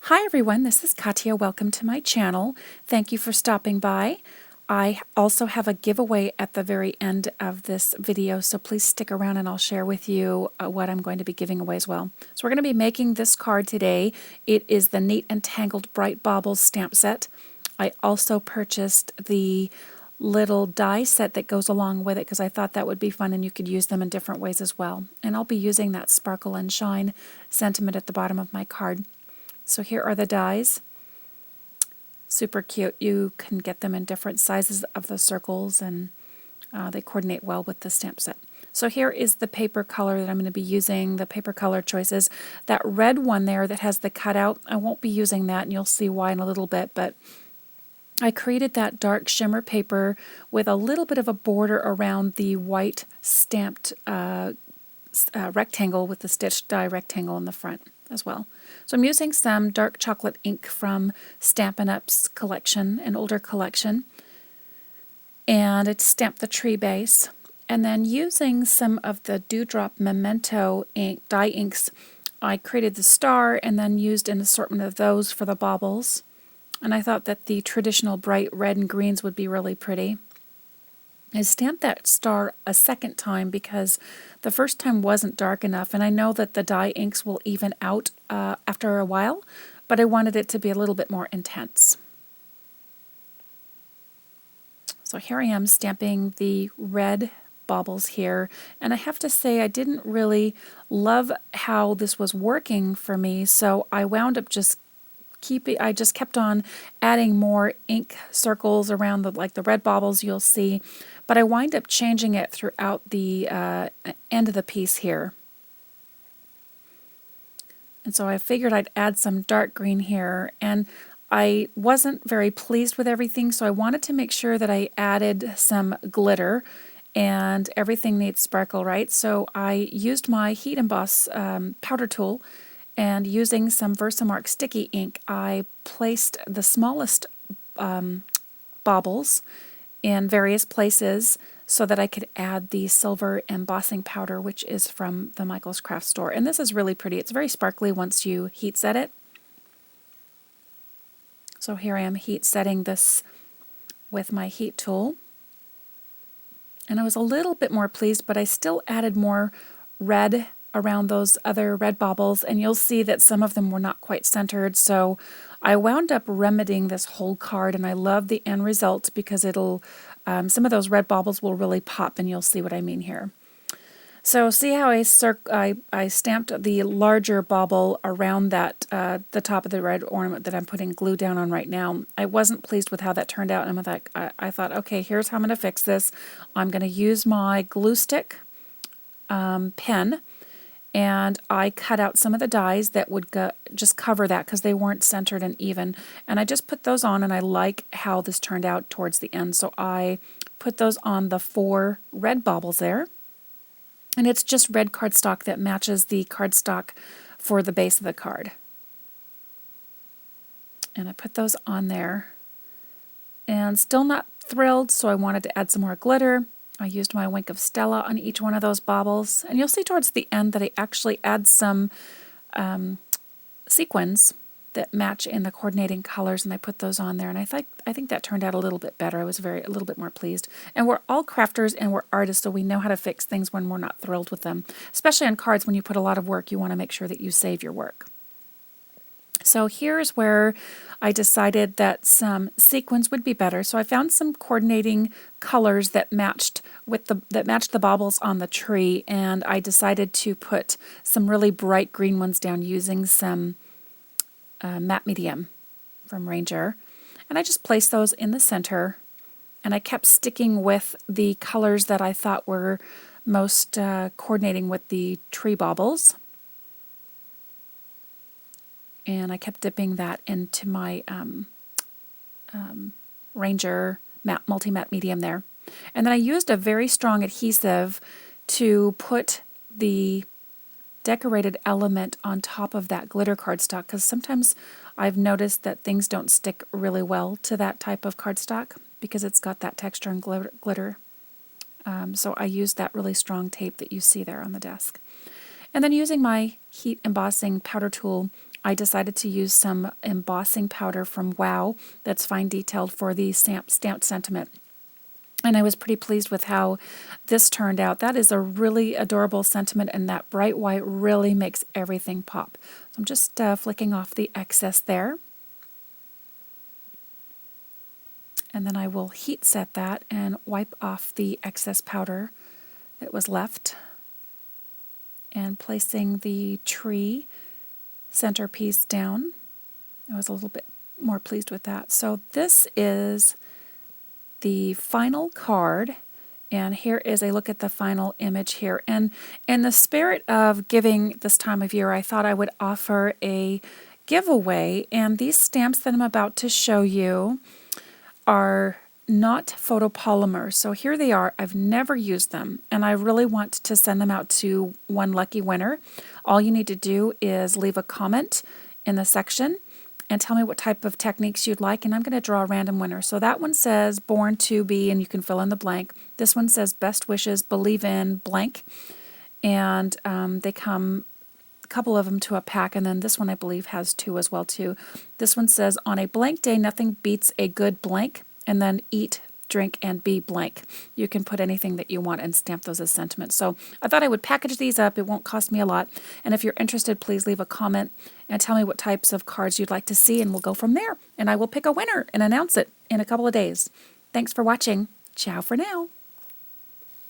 Hi everyone, this is Katya. Welcome to my channel. Thank you for stopping by. I also have a giveaway at the very end of this video, so please stick around and I'll share with you what I'm going to be giving away as well. So we're going to be making this card today. It is the Neat and Tangled Bright Baubles stamp set. I also purchased the little die set that goes along with it because I thought that would be fun and you could use them in different ways as well. And I'll be using that sparkle and shine sentiment at the bottom of my card. So here are the dies. Super cute. You can get them in different sizes of the circles and they coordinate well with the stamp set. So here is the paper color that I'm going to be using, the paper color choices. That red one there that has the cutout, I won't be using that and you'll see why in a little bit, but I created that dark shimmer paper with a little bit of a border around the white stamped rectangle with the stitched die rectangle in the front as well. So I'm using some dark chocolate ink from Stampin' Up's collection, an older collection, and it's stamped the tree base. And then using some of the Dewdrop Memento ink, dye inks, I created the star and then used an assortment of those for the baubles. And I thought that the traditional bright red and greens would be really pretty. I stamped that star a second time because the first time wasn't dark enough, and I know that the dye inks will even out after a while, but I wanted it to be a little bit more intense. So here I am stamping the red baubles here, and I have to say I didn't really love how this was working for me, so I wound up I just kept on adding more ink circles around the red baubles you'll see, but I wind up changing it throughout the end of the piece here. And so I figured I'd add some dark green here, and I wasn't very pleased with everything, so I wanted to make sure that I added some glitter, and everything needs sparkle, right? So I used my Heat Emboss powder tool, and using some Versamark sticky ink, I placed the smallest baubles in various places so that I could add the silver embossing powder, which is from the Michael's Craft Store. And this is really pretty. It's very sparkly once you heat set it. So here I am heat setting this with my heat tool. And I was a little bit more pleased, but I still added more red around those other red baubles, and you'll see that some of them were not quite centered, so I wound up remedying this whole card, and I love the end result because it'll some of those red baubles will really pop, and you'll see what I mean here. So see how I stamped the larger bauble around that the top of the red ornament that I'm putting glue down on right now. I wasn't pleased with how that turned out, and I thought, okay, here's how I'm going to fix this. I'm going to use my glue stick pen, and I cut out some of the dies that would just cover that because they weren't centered and even. And I just put those on, and I like how this turned out towards the end. So I put those on the 4 red baubles there. And it's just red cardstock that matches the cardstock for the base of the card. And I put those on there. And still not thrilled, so I wanted to add some more glitter. I used my Wink of Stella on each one of those baubles, and you'll see towards the end that I actually add some sequins that match in the coordinating colors, and I put those on there, and I think that turned out a little bit better. I was a little bit more pleased. And we're all crafters and we're artists, so we know how to fix things when we're not thrilled with them. Especially on cards, when you put a lot of work, you want to make sure that you save your work. So here's where I decided that some sequins would be better. So I found some coordinating colors that matched the baubles on the tree, and I decided to put some really bright green ones down using some matte medium from Ranger. And I just placed those in the center, and I kept sticking with the colors that I thought were most coordinating with the tree baubles. And I kept dipping that into my Ranger multi-matte medium there. And then I used a very strong adhesive to put the decorated element on top of that glitter cardstock, because sometimes I've noticed that things don't stick really well to that type of cardstock because it's got that texture and glitter. So I used that really strong tape that you see there on the desk. And then using my heat embossing powder tool, I decided to use some embossing powder from Wow that's fine detailed for the stamped sentiment. And I was pretty pleased with how this turned out. That is a really adorable sentiment, and that bright white really makes everything pop. So I'm just flicking off the excess there. And then I will heat set that and wipe off the excess powder that was left. And placing the tree centerpiece down. I was a little bit more pleased with that. So this is the final card, and here is a look at the final image here. And in the spirit of giving this time of year, I thought I would offer a giveaway, and these stamps that I'm about to show you are not photopolymers. So here they are. I've never used them, and I really want to send them out to one lucky winner. All you need to do is leave a comment in the section and tell me what type of techniques you'd like, and I'm going to draw a random winner. So that one says born to be, and you can fill in the blank. This one says best wishes, believe in blank, and they come a couple of them to a pack, and then this one I believe has 2 as well too. This one says on a blank day nothing beats a good blank, and then eat, drink, and be blank. You can put anything that you want and stamp those as sentiments. So I thought I would package these up. It won't cost me a lot. And if you're interested, please leave a comment and tell me what types of cards you'd like to see, and we'll go from there. And I will pick a winner and announce it in a couple of days. Thanks for watching. Ciao for now.